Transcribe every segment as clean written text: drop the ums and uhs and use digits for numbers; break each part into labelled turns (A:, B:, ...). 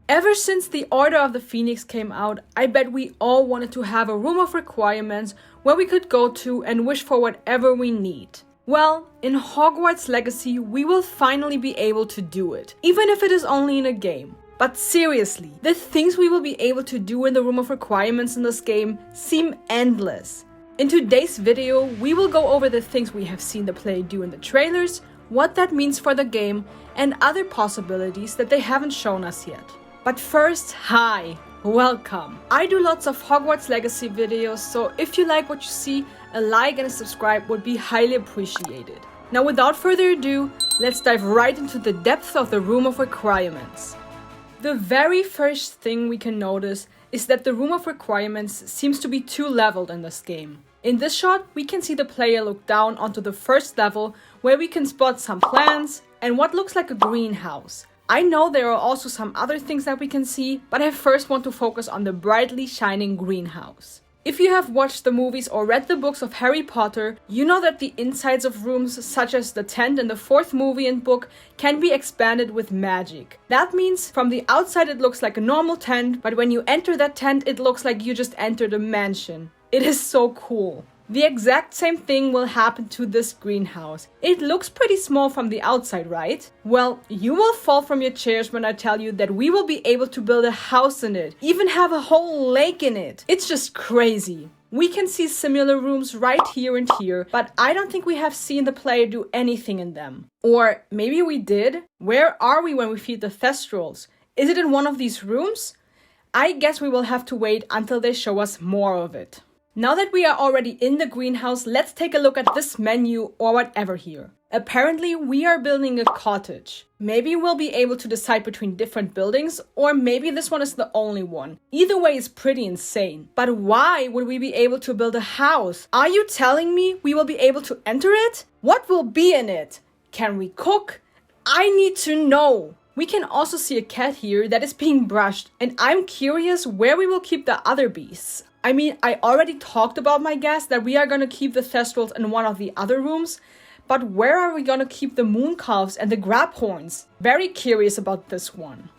A: Ever since the Order of the Phoenix came out, I bet we all wanted to have a room of requirements where we could go to and wish for whatever we need. Well, in Hogwarts Legacy, we will finally be able to do it, even if it is only in a game. But seriously, the things we will be able to do in the room of requirements in this game seem endless. In today's video, we will go over the things we have seen the player do in the trailers, what that means for the game, and other possibilities that they haven't shown us yet. But first, hi! Welcome! I do lots of Hogwarts Legacy videos, so if you like what you see, a like and a subscribe would be highly appreciated. Now without further ado, let's dive right into the depth of the room of requirements. The very first thing we can notice is that the room of requirements seems to be two-leveled in this game. In this shot, we can see the player look down onto the first level where we can spot some plants and what looks like a greenhouse. I know there are also some other things that we can see, but I first want to focus on the brightly shining greenhouse. If you have watched the movies or read the books of Harry Potter, you know that the insides of rooms such as the tent in the fourth movie and book can be expanded with magic. That means from the outside it looks like a normal tent, but when you enter that tent it looks like you just entered a mansion. It is so cool. The exact same thing will happen to this greenhouse. It looks pretty small from the outside, right? Well, you will fall from your chairs when I tell you that we will be able to build a house in it, even have a whole lake in it. It's just crazy. We can see similar rooms right here and here, but I don't think we have seen the player do anything in them. Or maybe we did? Where are we when we feed the Thestrals? Is it in one of these rooms? I guess we will have to wait until they show us more of it. Now that we are already in the greenhouse, let's take a look at this menu or whatever here. Apparently, we are building a cottage. Maybe we'll be able to decide between different buildings, or maybe this one is the only one. Either way is pretty insane. But why would we be able to build a house? Are you telling me we will be able to enter it? What will be in it? Can we cook? I need to know. We can also see a cat here that is being brushed, and I'm curious where we will keep the other beasts. I mean, I already talked about my guess that we are going to keep the Thestrals in one of the other rooms, but where are we going to keep the mooncalves and the grabhorns? Very curious about this one.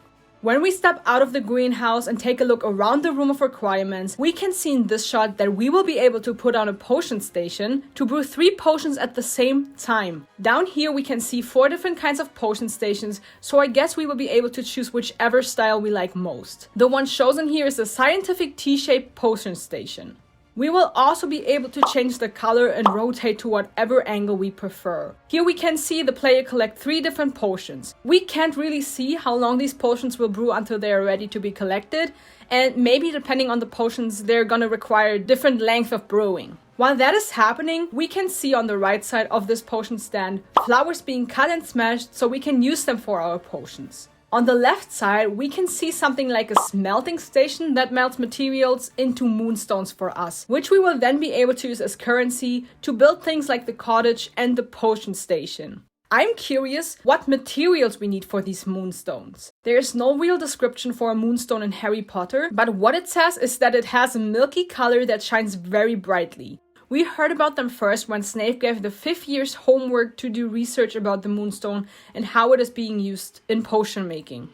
A: When we step out of the greenhouse and take a look around the room of requirements, we can see in this shot that we will be able to put on a potion station to brew 3 potions at the same time. Down here we can see 4 different kinds of potion stations, so I guess we will be able to choose whichever style we like most. The one chosen here is the scientific T-shaped potion station. We will also be able to change the color and rotate to whatever angle we prefer. Here we can see the player collect 3 different potions. We can't really see how long these potions will brew until they are ready to be collected, and maybe depending on the potions they're gonna require different length of brewing. While that is happening, we can see on the right side of this potion stand flowers being cut and smashed so we can use them for our potions. On the left side, we can see something like a smelting station that melts materials into moonstones for us, which we will then be able to use as currency to build things like the cottage and the potion station. I'm curious what materials we need for these moonstones. There is no real description for a moonstone in Harry Potter, but what it says is that it has a milky color that shines very brightly. We heard about them first when Snape gave the 5th year's homework to do research about the moonstone and how it is being used in potion making.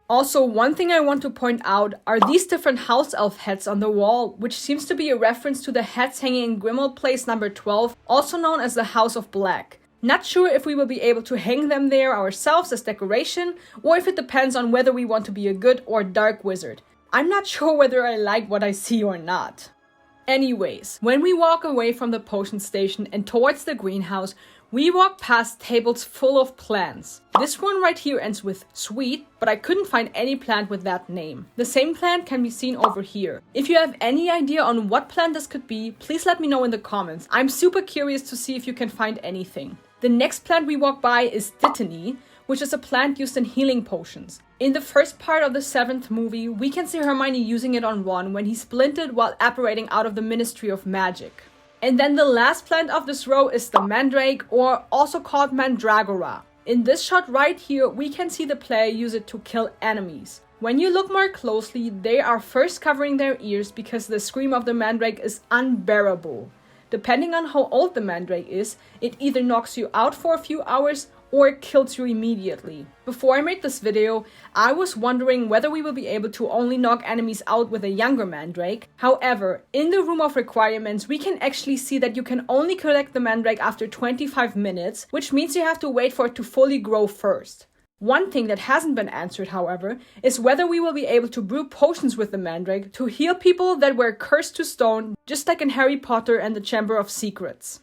A: Also, one thing I want to point out are these different house elf heads on the wall, which seems to be a reference to the heads hanging in Grimmauld Place number 12, also known as the House of Black. Not sure if we will be able to hang them there ourselves as decoration, or if it depends on whether we want to be a good or dark wizard. I'm not sure whether I like what I see or not. Anyways, when we walk away from the potion station and towards the greenhouse, we walk past tables full of plants. This one right here ends with sweet, but I couldn't find any plant with that name. The same plant can be seen over here. If you have any idea on what plant this could be, please let me know in the comments. I'm super curious to see if you can find anything. The next plant we walk by is Dittany, which is a plant used in healing potions. In the first part of the 7th movie, we can see Hermione using it on Ron when he splintered while apparating out of the Ministry of Magic. And then the last plant of this row is the Mandrake, or also called Mandragora. In this shot right here, we can see the player use it to kill enemies. When you look more closely, they are first covering their ears because the scream of the Mandrake is unbearable. Depending on how old the Mandrake is, it either knocks you out for a few hours or it kills you immediately. Before I made this video, I was wondering whether we will be able to only knock enemies out with a younger mandrake. However, in the room of requirements, we can actually see that you can only collect the mandrake after 25 minutes, which means you have to wait for it to fully grow first. One thing that hasn't been answered, however, is whether we will be able to brew potions with the mandrake to heal people that were cursed to stone, just like in Harry Potter and the Chamber of Secrets.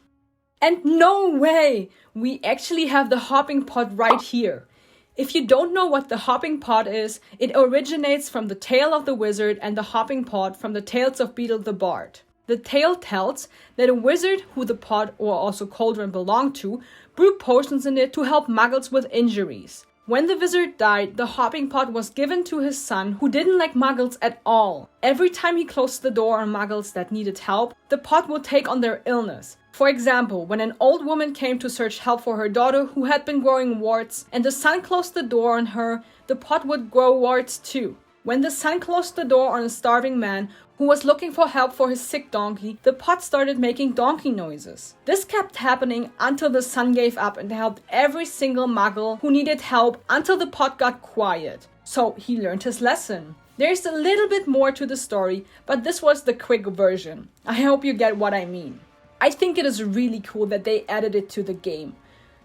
A: And no way! We actually have the hopping pot right here. If you don't know what the hopping pot is, it originates from the tale of the wizard and the hopping pot from the tales of Beedle the Bard. The tale tells that a wizard who the pot, or also cauldron, belonged to, brewed potions in it to help muggles with injuries. When the wizard died, the hopping pot was given to his son, who didn't like muggles at all. Every time he closed the door on muggles that needed help, the pot would take on their illness. For example, when an old woman came to search help for her daughter who had been growing warts, and the son closed the door on her, the pot would grow warts too. When the son closed the door on a starving man who was looking for help for his sick donkey, the pot started making donkey noises. This kept happening until the son gave up and helped every single muggle who needed help until the pot got quiet. So he learned his lesson. There's a little bit more to the story, but this was the quick version. I hope you get what I mean. I think it is really cool that they added it to the game.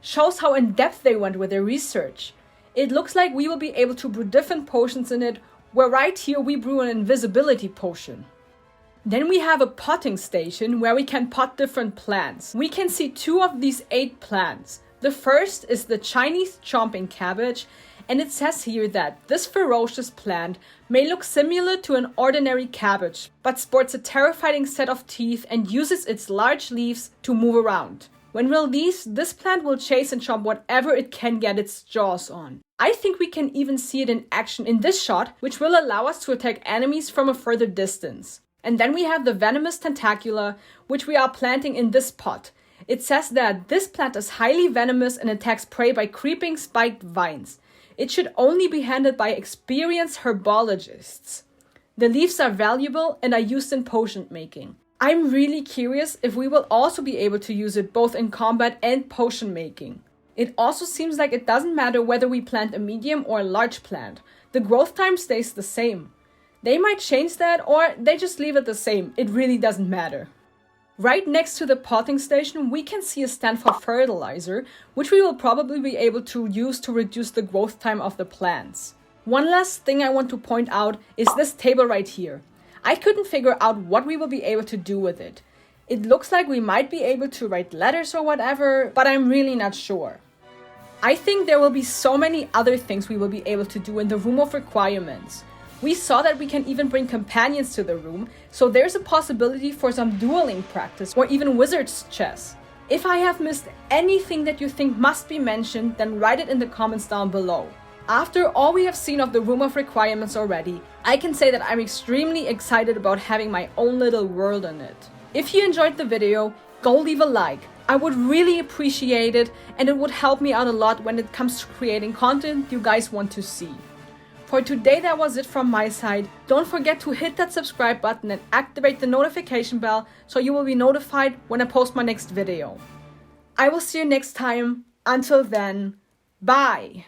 A: Shows how in depth they went with their research. It looks like we will be able to brew different potions in it, where right here we brew an invisibility potion. Then we have a potting station where we can pot different plants. We can see 2 of these 8 plants. The first is the Chinese chomping cabbage, and it says here that this ferocious plant may look similar to an ordinary cabbage, but sports a terrifying set of teeth and uses its large leaves to move around. When released, this plant will chase and chomp whatever it can get its jaws on. I think we can even see it in action in this shot, which will allow us to attack enemies from a further distance. And then we have the venomous tentacula, which we are planting in this pot. It says that this plant is highly venomous and attacks prey by creeping spiked vines. It should only be handled by experienced herbologists. The leaves are valuable and are used in potion making. I'm really curious if we will also be able to use it both in combat and potion making. It also seems like it doesn't matter whether we plant a medium or a large plant. The growth time stays the same. They might change that or they just leave it the same. It really doesn't matter. Right next to the potting station, we can see a stand for fertilizer, which we will probably be able to use to reduce the growth time of the plants. One last thing I want to point out is this table right here. I couldn't figure out what we will be able to do with it. It looks like we might be able to write letters or whatever, but I'm really not sure. I think there will be so many other things we will be able to do in the room of requirements. We saw that we can even bring companions to the room, so there's a possibility for some dueling practice or even wizard's chess. If I have missed anything that you think must be mentioned, then write it in the comments down below. After all we have seen of the room of requirements already, I can say that I'm extremely excited about having my own little world in it. If you enjoyed the video, go leave a like. I would really appreciate it, and it would help me out a lot when it comes to creating content you guys want to see. For today, that was it from my side. Don't forget to hit that subscribe button and activate the notification bell so you will be notified when I post my next video. I will see you next time. Until then, bye!